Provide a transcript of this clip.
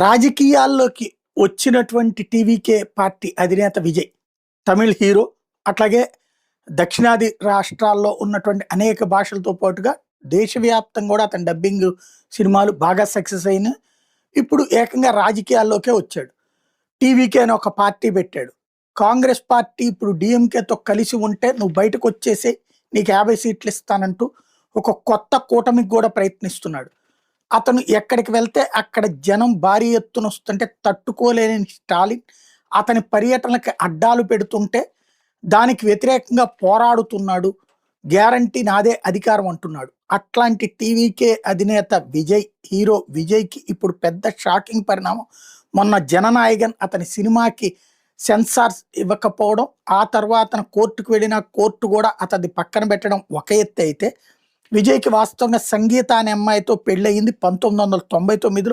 రాజకీయాల్లోకి వచ్చినటువంటి TVK party అధినేత విజయ్. తమిళ్ హీరో. అట్లాగే దక్షిణాది రాష్ట్రాల్లో ఉన్నటువంటి అనేక భాషలతో పాటుగా దేశవ్యాప్తంగా కూడా అతని డబ్బింగ్ సినిమాలు బాగా సక్సెస్ అయినాయి. ఇప్పుడు ఏకంగా రాజకీయాల్లోకే వచ్చాడు. టీవీకే అని ఒక పార్టీ పెట్టాడు. కాంగ్రెస్ పార్టీ ఇప్పుడు డీఎంకేతో కలిసి ఉంటే నువ్వు బయటకొచ్చేసేయి, నీకు 50 సీట్లు ఇస్తానంటూ ఒక కొత్త కూటమికి కూడా ప్రయత్నిస్తున్నాడు. అతను ఎక్కడికి వెళ్తే అక్కడ జనం భారీ ఎత్తున వస్తుంటే తట్టుకోలేని స్టాలిన్ అతని పర్యటనలకి అడ్డాలు పెడుతుంటే దానికి వ్యతిరేకంగా పోరాడుతున్నాడు. గ్యారంటీ నాదే అధికారం అంటున్నాడు. అట్లాంటి టీవీకే అధినేత విజయ్, హీరో విజయ్కి ఇప్పుడు పెద్ద షాకింగ్ పరిణామం. మొన్న జననాయకన్ అతని సినిమాకి సెన్సార్స్ ఇవ్వకపోవడం, ఆ తర్వాత కోర్టుకు వెళ్ళిన కోర్టు కూడా అతన్ని పక్కన పెట్టడం ఒక ఎత్తు అయితే, విజయ్కి వాస్తవంగా సంగీత అనే అమ్మాయితో పెళ్ళయింది 1999లో.